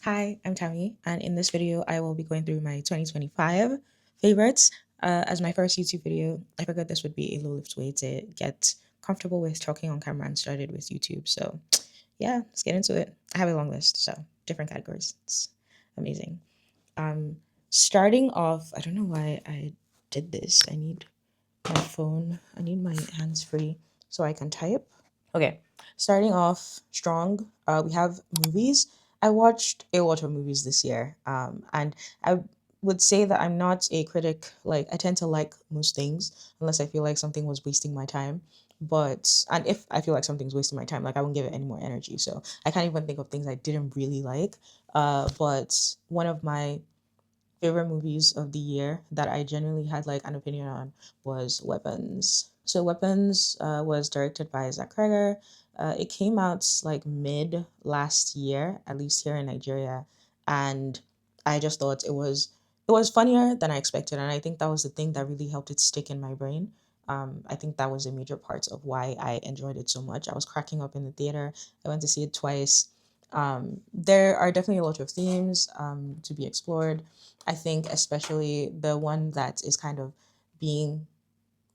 Hi, I'm Tammy, and in this video, I will be going through my 2025 favorites. As my first YouTube video, I figured this would be a low-lift way to get comfortable with talking on camera and started with YouTube. So, yeah, let's get into it. I have a long list, so different categories. It's amazing. Um, Starting off, I don't know why I did this. I need my phone. I need my hands free so I can type. Okay, starting off strong, we have movies. I watched a lot of movies this year, and I would say that I'm not a critic. Like, I tend to like most things unless I feel like something was wasting my time. And if I feel like something's wasting my time, like I won't give it any more energy. So I can't even think of things I didn't really like. But one of my favorite movies of the year that I genuinely had like an opinion on was Weapons. So Weapons was directed by Cregger. It came out like mid last year, at least here in Nigeria, and I just thought it was funnier than I expected, and I think that was the thing that really helped it stick in my brain. I think that was a major part of why I enjoyed it so much. I was cracking up in the theater. I went to see it twice. There are definitely a lot of themes to be explored. I think especially the one that is kind of being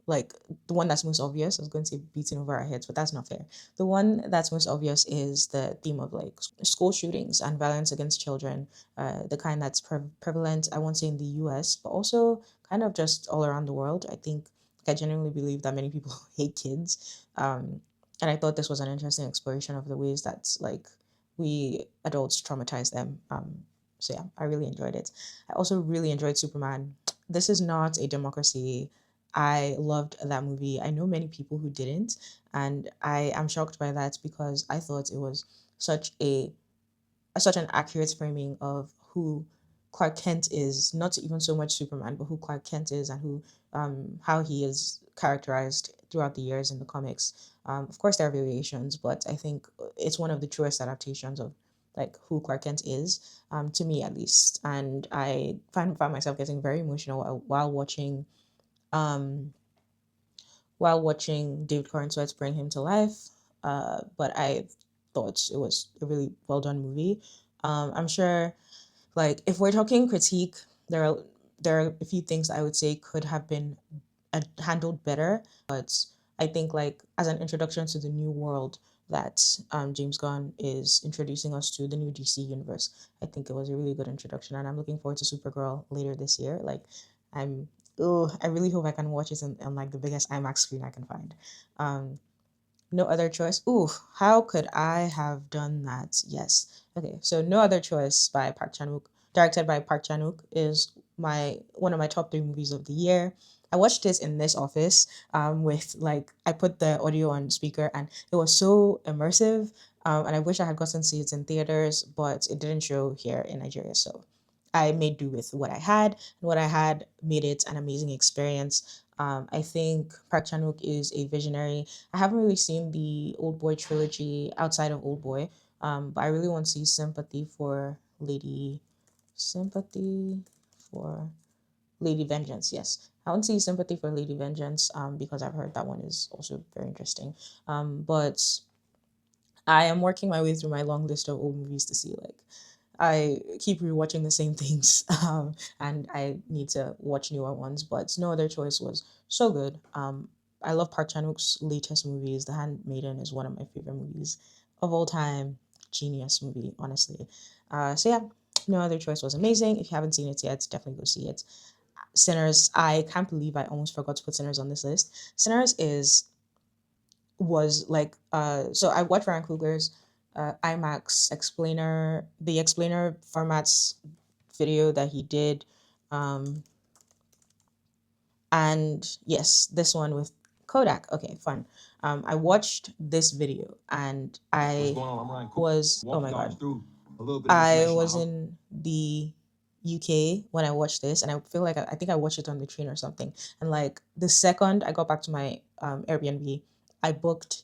like the one that's most obvious. I was going to say beating over our heads, but that's not fair. The one that's most obvious is the theme of like school shootings and violence against children, the kind that's prevalent, I won't say in the US, but also kind of just all around the world. I genuinely believe that many people hate kids. And I thought this was an interesting exploration of the ways that like we adults traumatize them. So yeah, I really enjoyed it. I also really enjoyed Superman. This is not a democracy. I loved that movie. I know many people who didn't, and I am shocked by that because I thought it was such a such an accurate framing of who Clark Kent is, not even so much Superman, but who Clark Kent is and who how he is characterized throughout the years in the comics. Of course, there are variations, but I think it's one of the truest adaptations of like who Clark Kent is, to me at least. And I found myself getting very emotional um, while watching David Corenswet bring him to life. But I thought it was a really well done movie. I'm sure, like, if we're talking critique, there are a few things I would say could have been handled better. But I think, like, as an introduction to the new world that James Gunn is introducing us to, the new DC universe, I think it was a really good introduction, and I'm looking forward to Supergirl later this year. Like, I'm oh, I really hope I can watch it on like the biggest IMAX screen I can find. Um, no other choice. Ooh, how could I have done that? Yes. Okay, so No Other Choice by Park Chan-wook, directed by Park Chan-wook, is my one of my top three movies of the year. I watched this in this office with like I put the audio on speaker and it was so immersive. And I wish I had gotten to see it in theaters, but it didn't show here in Nigeria. So I made do with what I had, and what I had made it an amazing experience. I think Park Chan-wook is a visionary. I haven't really seen the Old Boy trilogy outside of Old Boy, but I really want to see Sympathy for Lady Vengeance. Yes, I want to see Sympathy for Lady Vengeance because I've heard that one is also very interesting. But I am working my way through my long list of old movies to see like I keep rewatching the same things, and I need to watch newer ones. But No Other Choice was so good. I love Park Chan Wook's latest movies. The Handmaiden is one of my favorite movies of all time. Genius movie, honestly. So yeah, No Other Choice was amazing. If you haven't seen it yet, definitely go see it. Sinners, I can't believe I almost forgot to put Sinners on this list. Sinners is was like so I watched Ryan Coogler's IMAX explainer, the explainer formats video that he did. Um, and yes, this one with Kodak. Okay, fun. I watched this video and I was, oh my God, I was in the UK when I watched this, and I feel like I think I watched it on the train or something. And like the second I got back to my Airbnb, I booked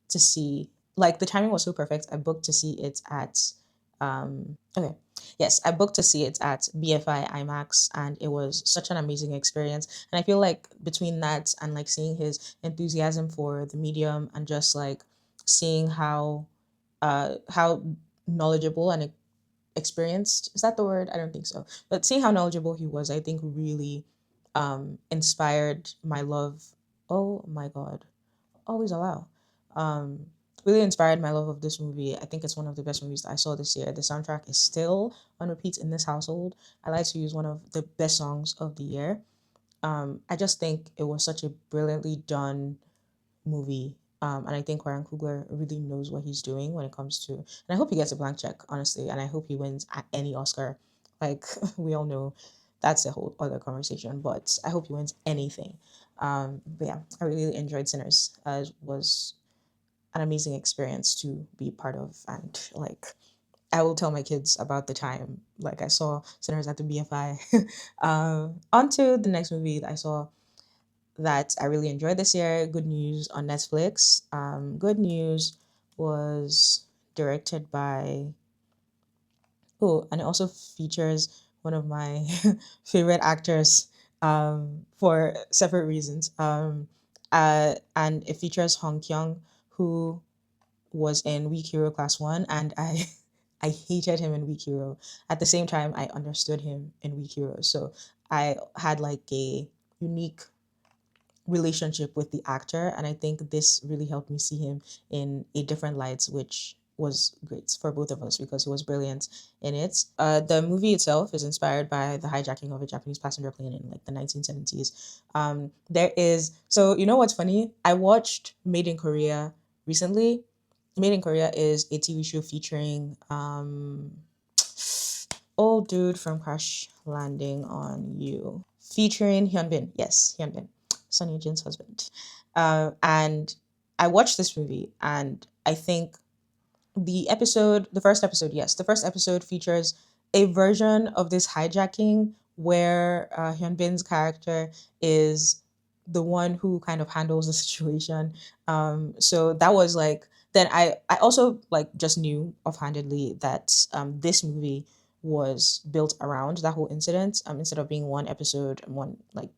to see, like, the timing was so perfect. I booked to see it at okay. Yes, I booked to see it at BFI IMAX and it was such an amazing experience. And I feel like between that and like seeing his enthusiasm for the medium and just like seeing how knowledgeable and experienced. Is that the word? I don't think so. But seeing how knowledgeable he was, I think really inspired my love. Oh my God. Always allow. Um, really inspired my love of this movie. I think it's one of the best movies that I saw this year. The soundtrack is still on repeat in this household. I like to use one of the best songs of the year. I just think it was such a brilliantly done movie. And I think Ryan Coogler really knows what he's doing when it comes to, and I hope he gets a blank check, honestly, and I hope he wins at any Oscar. Like we all know, that's a whole other conversation, but I hope he wins anything. But yeah, I really enjoyed Sinners. It was an amazing experience to be part of, and like I will tell my kids about the time like I saw Sinners at the BFI. On to the next movie that I saw that I really enjoyed this year. Good News on Netflix. Good News was directed by and it also features one of my favorite actors for separate reasons. And it features Hong Kyung, who was in Weak Hero Class One, and I I hated him in Weak Hero. At the same time, I understood him in Weak Hero, so I had like a unique relationship with the actor, and I think this really helped me see him in a different light, which was great for both of us because he was brilliant in it. The movie itself is inspired by the hijacking of a Japanese passenger plane in like the 1970s. There is, so you know what's funny, I watched Made in Korea recently. Made in Korea is a TV show featuring old dude from Crash Landing on You, featuring Hyunbin. Yes, Hyunbin, Sonny Jin's husband. And I watched this movie, and I think the first episode, yes, the first episode features a version of this hijacking where Hyunbin's character is the one who kind of handles the situation. So that was like, then I also like just knew offhandedly that this movie was built around that whole incident, instead of being one episode, one like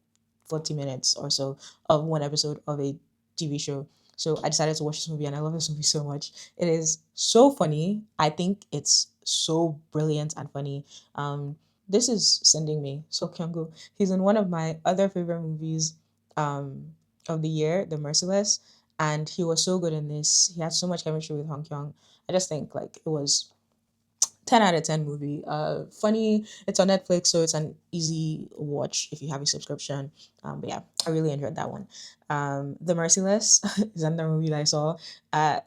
40 minutes or so of one episode of a TV show. So I decided to watch this movie, and I love this movie so much. It is so funny. I think it's so brilliant and funny. This is sending me So Kyung-gu. He's in one of my other favorite movies of the year, The Merciless, and he was so good in this. He had so much chemistry with Hong Kyung. I just think like it was 10 out of 10 movie. Funny. It's on Netflix, so it's an easy watch if you have a subscription. But yeah, I really enjoyed that one. The Merciless is another movie that I saw.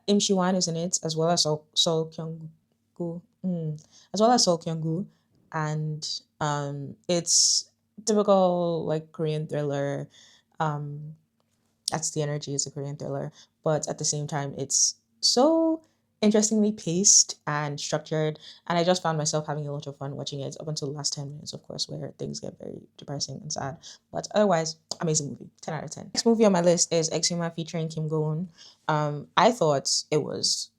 Im Shi-wan is in it, as well as Sol Kyung-gu. As well as Sol Kyung-gu. And it's typical like Korean thriller. Um, that's the energy. It's a Korean thriller, but at the same time, it's so interestingly paced and structured. And I just found myself having a lot of fun watching it up until the last 10 minutes, of course, where things get very depressing and sad. But otherwise, amazing movie. 10 out of 10. Next movie on my list is Exuma featuring Kim Go-eun. I thought it was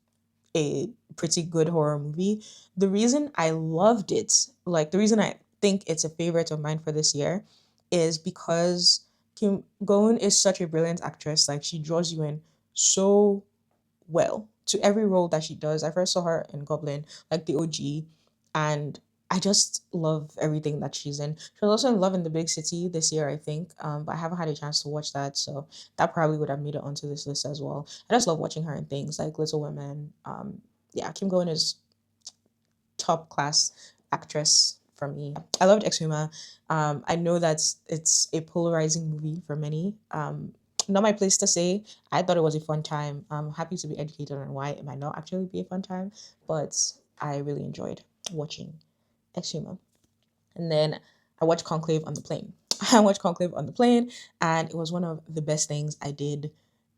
a pretty good horror movie. The reason I loved it, like the reason I think it's a favorite of mine for this year, is because Kim Go-eun is such a brilliant actress. Like she draws you in so well to every role that she does. I first saw her in Goblin, like the OG, and I just love everything that she's in. She was also in Love in the Big City this year, I think, but I haven't had a chance to watch that, so that probably would have made it onto this list as well. I just love watching her in things like Little Women. Yeah, Kim Go-eun is top class actress for me. I loved Exuma. I know that it's a polarizing movie for many. Not my place to say. I thought it was a fun time. I'm happy to be educated on why it might not actually be a fun time, but I really enjoyed watching Exuma. And then I watched Conclave on the plane. I watched Conclave on the plane, and it was one of the best things I did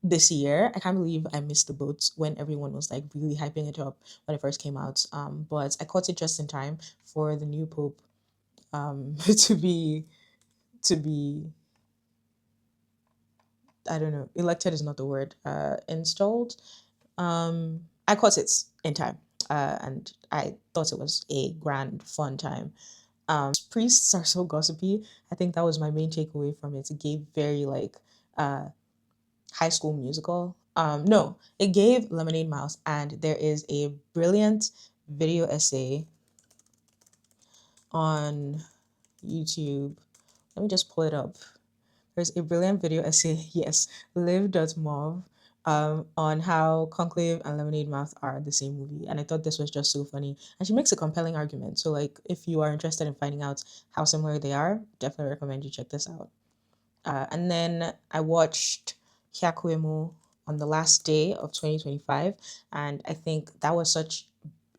this year. I can't believe I missed the boat when everyone was like really hyping it up when it first came out. But I caught it just in time for the new pope to be I don't know, elected is not the word. Installed. I caught it in time, and I thought it was a grand, fun time. Priests are so gossipy. I think that was my main takeaway from it. It gave very like uh High School Musical. No, it gave Lemonade Mouth, and there is a brilliant video essay. on YouTube. Let me just pull it up. There's a brilliant video essay, yes, live.mov, on how Conclave and Lemonade Mouth are the same movie. And I thought this was just so funny. And she makes a compelling argument. So, like, if you are interested in finding out how similar they are, definitely recommend you check this out. And then I watched Hyakuemo on the last day of 2025. And I think that was such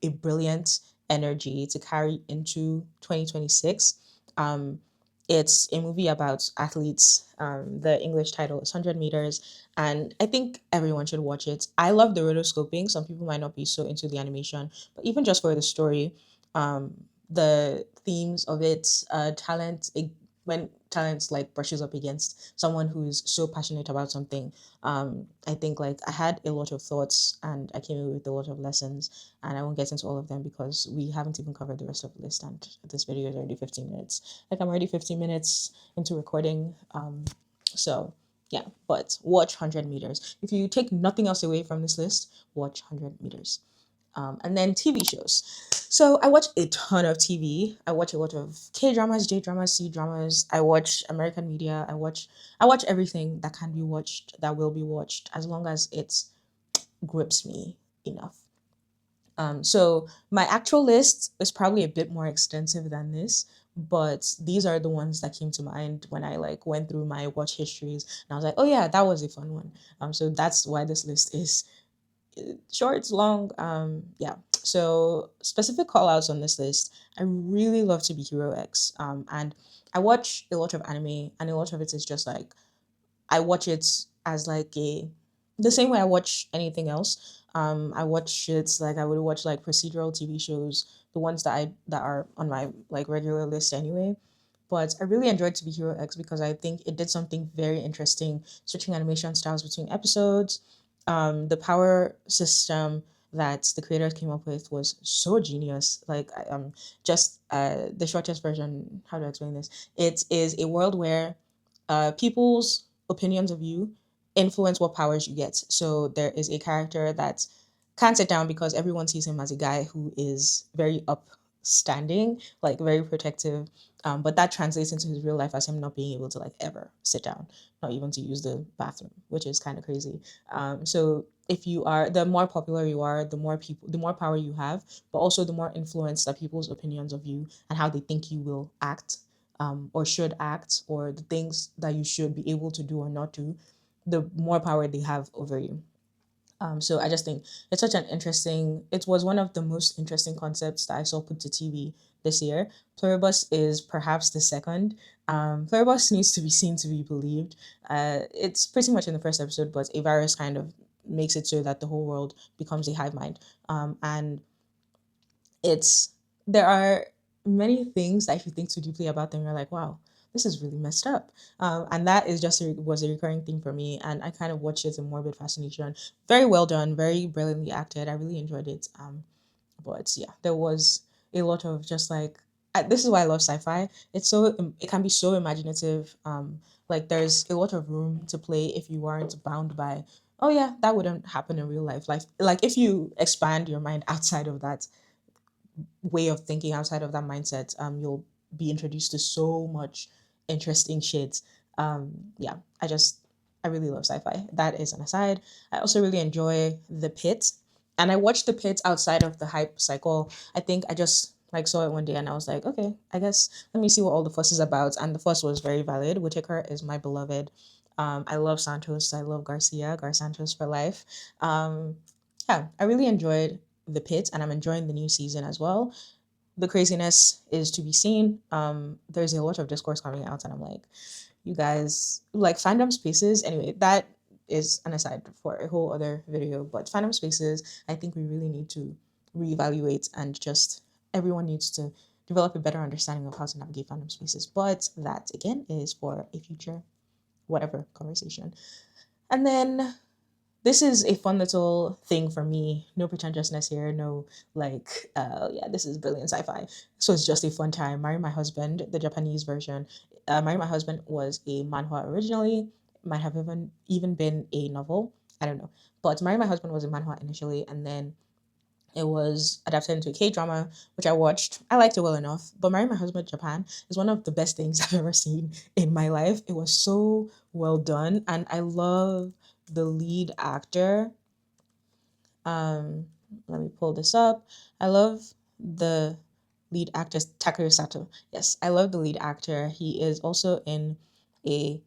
a brilliant energy to carry into 2026. Um, it's a movie about athletes. The English title is 100 meters. And I think everyone should watch it. I love the rotoscoping. Some people might not be so into the animation, but even just for the story, um, the themes of it, when talent like brushes up against someone who's so passionate about something, I think like I had a lot of thoughts and I came away with a lot of lessons, and I won't get into all of them because we haven't even covered the rest of the list, and this video is already 15 minutes. Like I'm already 15 minutes into recording. So yeah, but watch 100 meters. If you take nothing else away from this list, watch 100 meters. And then TV shows. So I watch a ton of TV. I watch a lot of K dramas, J dramas, C dramas. I watch American media. I watch everything that can be watched, that will be watched, as long as it grips me enough. So my actual list is probably a bit more extensive than this, but these are the ones that came to mind when I like went through my watch histories, and I was like, oh yeah, that was a fun one. So that's why this list is short, long. Yeah. So specific call outs on this list. I really love to be Hero X. And I watch a lot of anime, and a lot of it is just like I watch it as like a the same way I watch anything else. I watch it like I would watch like procedural TV shows, the ones that are on my like regular list anyway. But I really enjoyed To Be Hero X because I think it did something very interesting, switching animation styles between episodes. The power system that the creators came up with was so genius. Like, just the shortest version. How do I explain this? It is a world where people's opinions of you influence what powers you get. So there is a character that can't sit down because everyone sees him as a guy who is very upstanding, like very protective. But that translates into his real life as him not being able to like ever sit down, not even to use the bathroom, which is kind of crazy. So if you are, the more popular you are, the more power you have, but also the more influence that people's opinions of you and how they think you will act, or should act, or the things that you should be able to do or not do, the more power they have over you. So I just think it's such an interesting. It was one of the most interesting concepts that I saw put to TV this year. Pluribus is perhaps the second. Pluribus needs to be seen to be believed. It's pretty much in the first episode, but a virus kind of makes it so that the whole world becomes a hive mind. And it's there are many things that if you think too deeply about them, you're like, wow, this is really messed up. And that is just was a recurring thing for me, and I kind of watched it in morbid fascination. Very well done, very brilliantly acted. I really enjoyed it. But yeah, there was a lot of just like this is why I love sci-fi. It can be so imaginative. Like there's a lot of room to play if you aren't bound by, oh yeah, that wouldn't happen in real life. Like if you expand your mind outside of that way of thinking, outside of that mindset, you'll be introduced to so much interesting shit. Yeah, I really love sci-fi. That is an aside. I also really enjoy The Pit, and I watched The Pit outside of the hype cycle. I think I just like saw it one day and I was like, okay, I guess let me see what all the fuss is about. And the fuss was very valid. Whitaker is my beloved. I love Santos. I love Gar Santos for life. Um, yeah, I really enjoyed The Pit, and I'm enjoying the new season as well. The craziness is to be seen. There's a lot of discourse coming out, and I'm like, you guys like fandom spaces. Anyway, that is an aside for a whole other video. But fandom spaces, I think we really need to reevaluate, and just everyone needs to develop a better understanding of how to navigate fandom spaces. But that again is for a future whatever conversation. And then this is a fun little thing for me. No pretentiousness here. No, like, yeah, this is brilliant sci-fi. So it's just a fun time. Marry My Husband, the Japanese version. Marry My Husband was a manhwa originally. Might have even been a novel. I don't know. But Marry My Husband was a manhwa initially, and then It was adapted into a K-drama, which I watched. I liked it well enough. But Marry My Husband Japan is one of the best things I've ever seen in my life. It was so well done, and I love the lead actor. Um, Let me pull this up. I love the lead actor Takeru Sato. Yes, I love the lead actor. He is also in a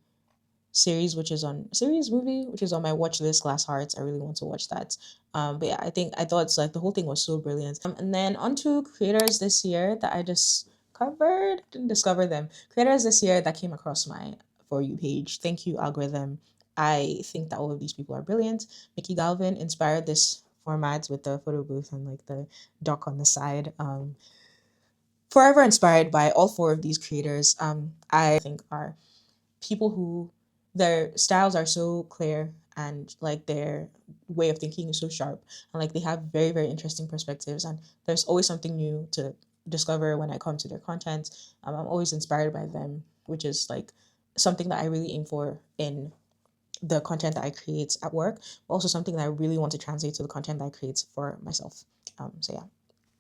series movie which is on my watch list, Glass Hearts. I really want to watch that. But yeah, I thought it's like the whole thing was so brilliant. And then onto creators this year that I discovered, didn't discover them, creators this year that came across my For You page. Thank you, algorithm. I think that all of these people are brilliant. Mickey Galvin inspired this format with the photo booth and like the doc on the side. Forever inspired by all four of these creators. I think are people who their styles are so clear, and like their way of thinking is so sharp, and like they have very, very interesting perspectives, and there's always something new to discover when I come to their content. I'm always inspired by them, which is like something that I really aim for in the content that I create at work, but also something that I really want to translate to the content that I create for myself. So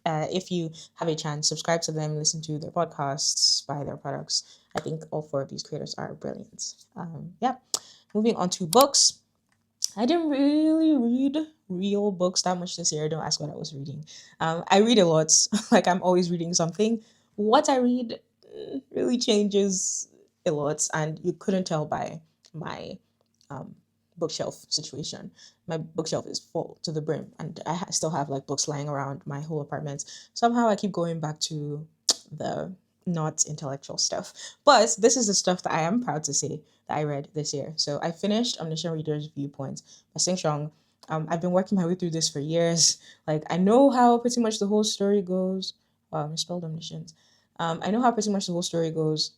yeah, if you have a chance, subscribe to them, listen to their podcasts, buy their products. I think all four of these creators are brilliant. Yeah, moving on to books. I didn't really read real books that much this year. Don't ask what I was reading. I read a lot. Like I'm always reading something. What I read really changes a lot, and you couldn't tell by my um, bookshelf situation. My bookshelf is full to the brim, and still have like books lying around my whole apartment. Somehow I keep going back to the not intellectual stuff. But this is the stuff that I am proud to say that I read this year. So I finished Omniscient Reader's Viewpoint by Sing Shong. I've been working my way through this for years. Like I know how pretty much the whole story goes. Wow, I misspelled omniscient. I know how pretty much the whole story goes.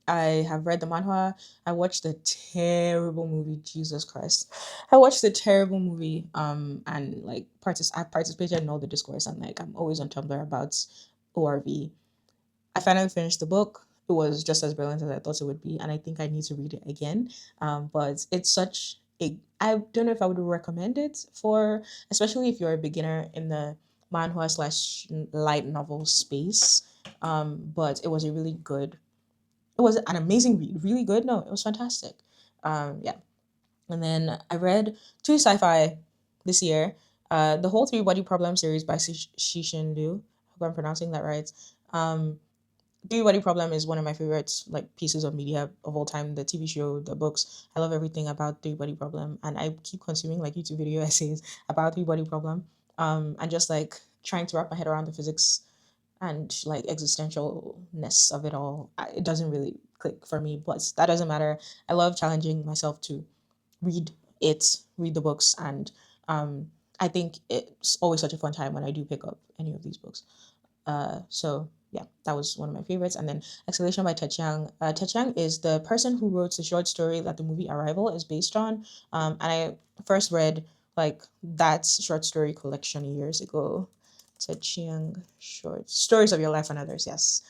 I have read the manhwa. I watched the terrible movie. Jesus Christ, I watched the terrible movie. And like I participated in all the discourse, and like I'm always on Tumblr about ORV. I finally finished the book. It was just as brilliant as I thought it would be, and I think I need to read it again. But it's such a I don't know if I would recommend it for, especially if you're a beginner in the manhwa slash light novel space. But it was a really good. It was an amazing read. Really good. No, it was fantastic. Yeah. And then I read two sci-fi this year. The whole Three Body Problem series by Shishin Liu. Hope I'm pronouncing that right. Three Body Problem is one of my favorites like pieces of media of all time. The TV show, the books. I love everything about Three Body Problem, and I keep consuming like YouTube video essays about Three Body Problem. And just like trying to wrap my head around the physics and like existentialness of it all. It doesn't really click for me, but that doesn't matter. I love challenging myself to read read the books, and I think it's always such a fun time when I do pick up any of these books. So yeah, that was one of my favorites. And then Exhalation by Tachiang. Tachiang is the person who wrote the short story that the movie Arrival is based on. And I first read like that short story collection years ago. Tachiang short stories of your life and others. Yes.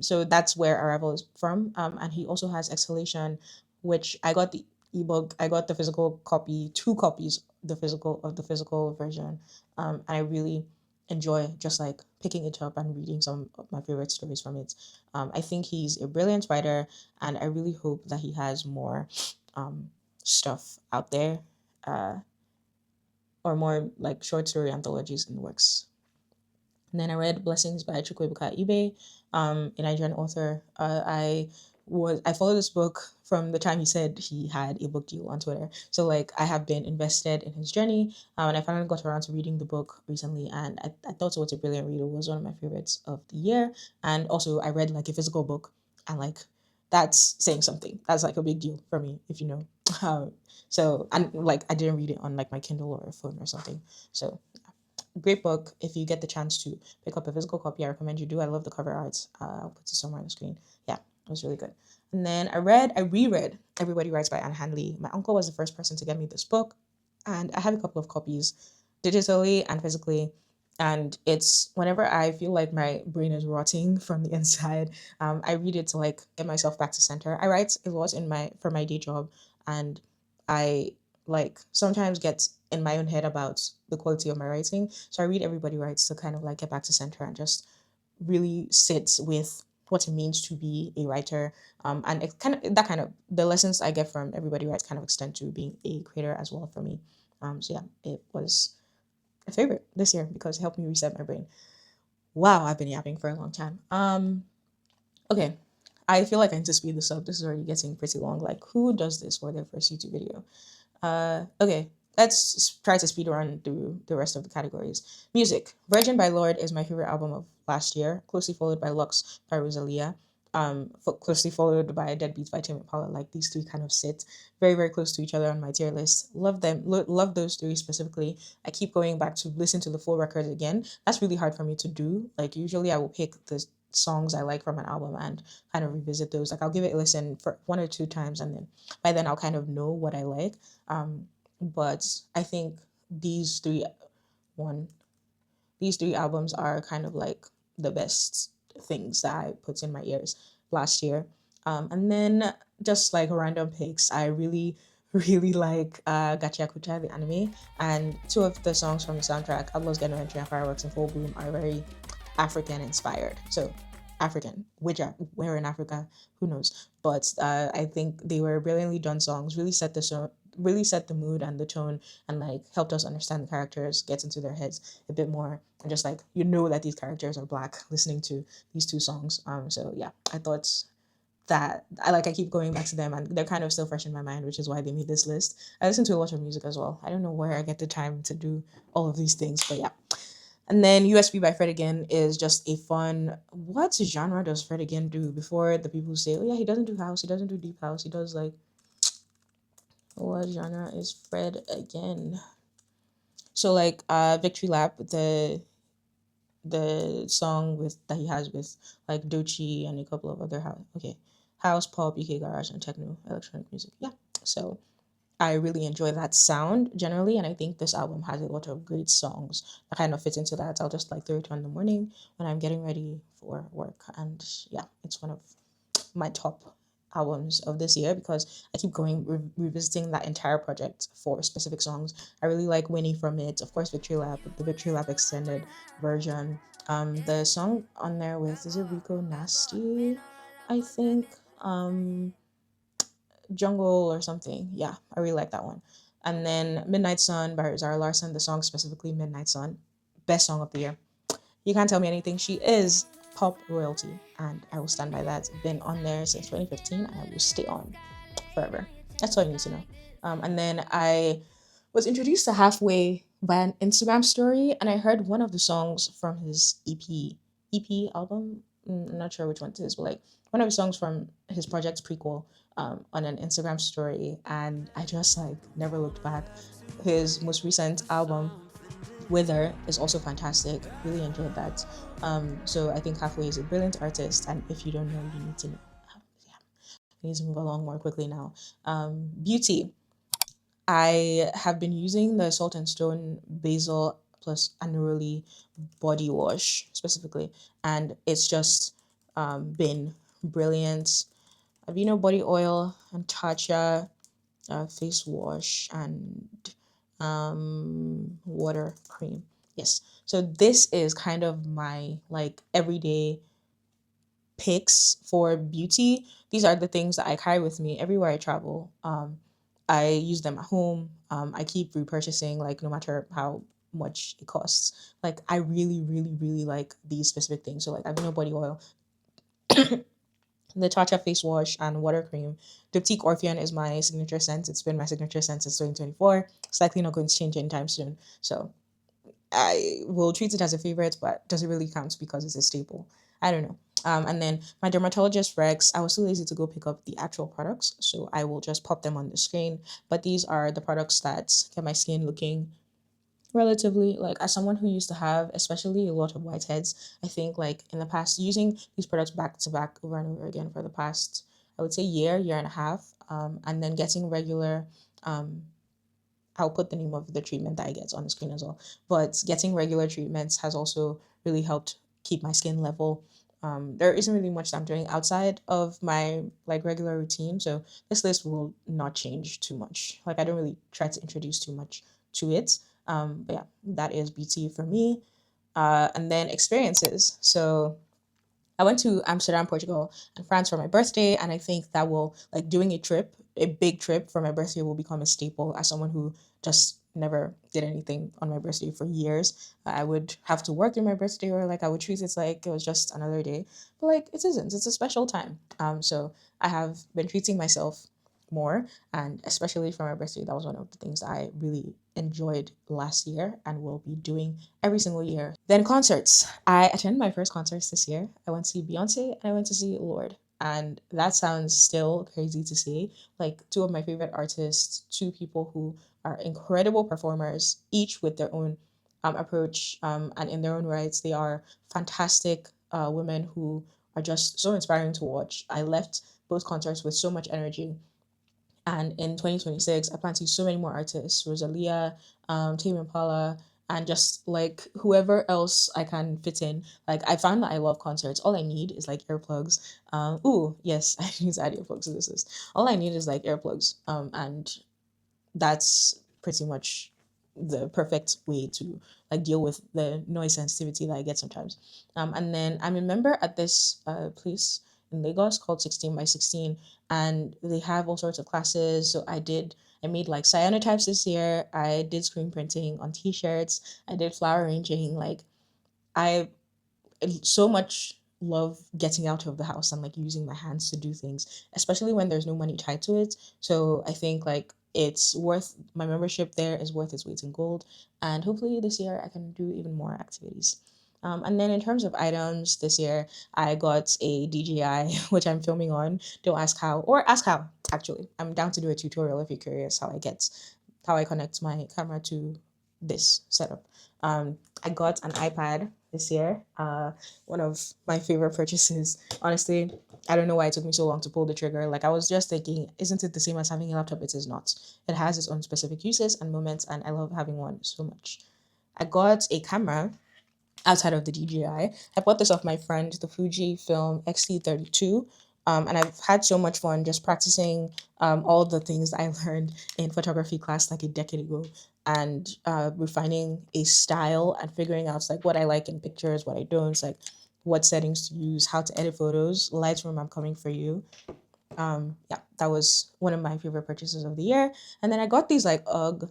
So that's where Arrival is from. And he also has Exhalation, which I got the ebook. I got the physical copy, two copies, the physical version. And I really enjoy just like picking it up and reading some of my favorite stories from it. I think he's a brilliant writer, and I really hope that he has more um, stuff out there, uh, or more like short story anthologies in the works. And then I read Blessings by Chukwuebuka Ibe, a Nigerian author. I followed this book from the time he said he had a book deal on Twitter. So like I have been invested in his journey, and I finally got around to reading the book recently, and I thought it was a brilliant read. It was one of my favorites of the year, and also I read like a physical book, and like that's saying something. That's like a big deal for me, if you know. So and like I didn't read it on like my Kindle or phone or something. So great book. If you get the chance to pick up a physical copy, I recommend you do. I love the cover art. I'll put it somewhere on the screen. Yeah, it was really good. And then I reread Everybody Writes by Anne Handley. My uncle was the first person to get me this book, and I have a couple of copies, digitally and physically. And it's whenever I feel like my brain is rotting from the inside, I read it to like get myself back to center. I write a lot in my for my day job, and I like sometimes get in my own head about the quality of my writing. So I read Everybody Writes to kind of like get back to center and just really sit with what it means to be a writer. And it kind of that kind of the lessons I get from Everybody Writes kind of extend to being a creator as well for me. So yeah, it was a favorite this year because it helped me reset my brain. Wow, I've been yapping for a long time. Okay. I feel like I need to speed this up. This is already getting pretty long. Like, who does this for their first YouTube video? Okay, let's try to speed run through the rest of the categories. Music. Virgin by Lord is my favorite album of last year, closely followed by Lux by Rosalia, closely followed by Deadbeats by Tim Impala. Like these three kind of sit very, very close to each other on my tier list. Love them, love those three specifically. I keep going back to listen to the full record again. That's really hard for me to do. Like usually I will pick the songs I like from an album and kind of revisit those. Like I'll give it a listen for one or two times and then by then I'll kind of know what I like. But I think these three one these three albums are kind of like the best things that I put in my ears last year. And then just like random picks, I really really like Gachiakucha, the anime, and two of the songs from the soundtrack, Outlaws Get No Entry and Fireworks in Full Bloom, are very African inspired. So African, where in Africa, who knows? But I think they were brilliantly done songs. Really set the mood and the tone, and like helped us understand the characters, get into their heads a bit more, and just like that these characters are black listening to these two songs. So yeah, I thought that I keep going back to them and they're kind of still fresh in my mind, which is why they made this list. I listen to a lot of music as well. I don't know where I get the time to do all of these things, but yeah. And then USB by Fred again is just a fun. What genre does Fred again do? Before the people say, oh yeah, he doesn't do house, he doesn't do deep house, he does like what genre is Fred again? So like Victory Lap, the song with that he has with like Dochi and a couple of other house pop, UK garage, and techno electronic music. Yeah, so I really enjoy that sound generally, and I think this album has a lot of great songs that kind of fit into that. I'll just like throw it on in the morning when I'm getting ready for work, and yeah, it's one of my top albums of this year because I keep going revisiting that entire project for specific songs. I really like Winnie from it, of course, Victory Lap, the Victory Lap extended version. The song on there with is it Rico Nasty, I think. Jungle or something. Yeah, I really like that one. And then Midnight Sun by Zara Larson, the song specifically Midnight Sun, best song of the year. You can't tell me anything. She is pop royalty, and I will stand by that. Been on there since 2015, and I will stay on forever. That's all you need to know. And then I was introduced to Halfway by an Instagram story, and I heard one of the songs from his EP album. I'm not sure which one it is, but like one of the songs from his project Prequel on an Instagram story, and I just like never looked back. His most recent album Wither is also fantastic. Really enjoyed that. So I think Halfway is a brilliant artist, and if you don't know, you need to know. Yeah, we need to move along more quickly now. Beauty. I have been using the Salt and Stone Basil plus Aneroli body wash specifically, and it's just been brilliant. Aveeno body oil and Tatcha face wash and water cream. Yes. So this is kind of my like everyday picks for beauty. These are the things that I carry with me everywhere I travel. I use them at home. I keep repurchasing like no matter how much it costs. Like I really, really, really like these specific things. So like Aveeno body oil, the Tatcha face wash and water cream. Diptyque Orpheon is my signature scent. It's been my signature scent since 2024. It's likely not going to change anytime soon. So I will treat it as a favorite, but does it really count because it's a staple? I don't know. And then my dermatologist Rex, I was too lazy to go pick up the actual products, so I will just pop them on the screen. But these are the products that get my skin looking relatively like as someone who used to have especially a lot of whiteheads. I think like in the past using these products back to back over and over again for the past I would say year and a half, and then getting regular um I'll put the name of the treatment that I get on the screen as well. But getting regular treatments has also really helped keep my skin level. There isn't really much that I'm doing outside of my like regular routine, so this list will not change too much. Like I don't really try to introduce too much to it. But yeah, that is beauty for me. And then experiences. So I went to Amsterdam, Portugal, and France for my birthday, and I think that will like doing a trip, a big trip for my birthday will become a staple as someone who just never did anything on my birthday for years. I would have to work through my birthday or like I would treat it like it was just another day. But like it isn't. It's a special time. So I have been treating myself more, and especially for my birthday, that was one of the things I really enjoyed last year and will be doing every single year. Then concerts. I attended my first concerts this year. I went to see Beyonce and I went to see Lord. And that sounds still crazy to say. Like two of my favorite artists, two people who are incredible performers, each with their own approach and in their own rights. They are fantastic women who are just so inspiring to watch. I left both concerts with so much energy, and in 2026, I plan to see so many more artists, Rosalia, Tame Impala, and just like whoever else I can fit in. Like I found that I love concerts. All I need is like earplugs. Ooh, yes, I need to add earplugs to this list. All I need is like earplugs. And that's pretty much the perfect way to like deal with the noise sensitivity that I get sometimes. And then I'm a member at this place in Lagos called 16 by 16, and they have all sorts of classes. So I made like cyanotypes this year. I did screen printing on t-shirts. I did flower arranging. Like I so much love getting out of the house and like using my hands to do things, especially when there's no money tied to it. So I think like it's worth my membership there is worth its weight in gold. And hopefully this year I can do even more activities. And then in terms of items this year, I got a DJI, which I'm filming on. Don't ask how, or ask how, actually. I'm down to do a tutorial if you're curious how I connect my camera to this setup. I got an iPad this year. One of my favorite purchases. Honestly, I don't know why it took me so long to pull the trigger. Like I was just thinking, isn't it the same as having a laptop? It is not. It has its own specific uses and moments, and I love having one so much. I got a camera outside of the DJI. I bought this off my friend, the Fujifilm X-T32. And I've had so much fun just practicing all the things I learned in photography class like a decade ago, and refining a style and figuring out like what I like in pictures, what I don't, like what settings to use, how to edit photos. Lightroom, I'm coming for you. Yeah, that was one of my favorite purchases of the year. And then I got these like UGG.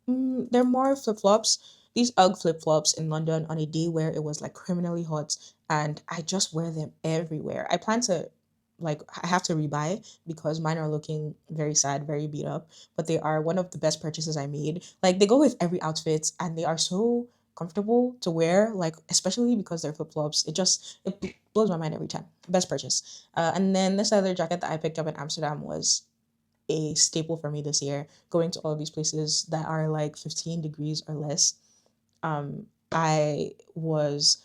They're more flip flops. These UGG flip flops in London on a day where it was like criminally hot, and I just wear them everywhere. I plan to, like, I have to rebuy because mine are looking very sad, very beat up, but they are one of the best purchases I made. Like, they go with every outfit and they are so comfortable to wear, like, especially because they're flip flops. It blows my mind every time. Best purchase. And then this other jacket that I picked up in Amsterdam was a staple for me this year, going to all of these places that are like 15 degrees or less. um i was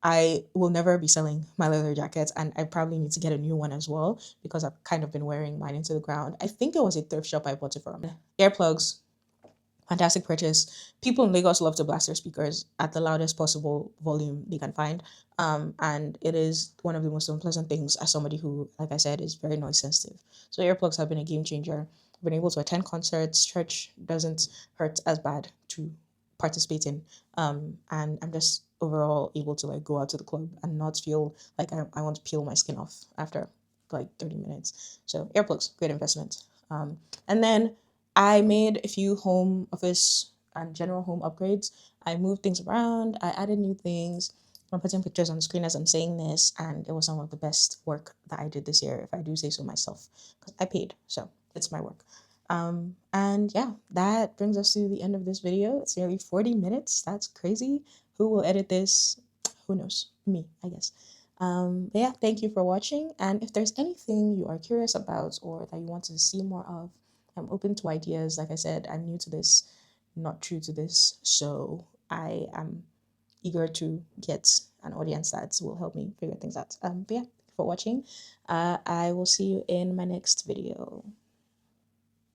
I will never be selling my leather jackets, and I probably need to get a new one as well because I've kind of been wearing mine into the ground. I think it was a thrift shop I bought it from. Earplugs, fantastic purchase. People in Lagos love to blast their speakers at the loudest possible volume they can find. And it is one of the most unpleasant things as somebody who, like I said, is very noise sensitive. So earplugs have been a game changer. I've been able to attend concerts. Church doesn't hurt as bad to participate in. And I'm just overall able to like go out to the club and not feel like I want to peel my skin off after like 30 minutes. So earplugs, great investment. And then I made a few home office and general home upgrades. I moved things around, I added new things. I'm putting pictures on the screen as I'm saying this, and it was some of the best work that I did this year, if I do say so myself, because I paid, so it's my work. And yeah, that brings us to the end of this video. It's nearly 40 minutes. That's crazy. Who will edit this? Who knows? Me, I guess. But yeah, thank you for watching. And if there's anything you are curious about or that you want to see more of, I'm open to ideas. Like I said, I'm new to this, not true to this. So I am eager to get an audience that will help me figure things out. But yeah, thank you for watching. I will see you in my next video.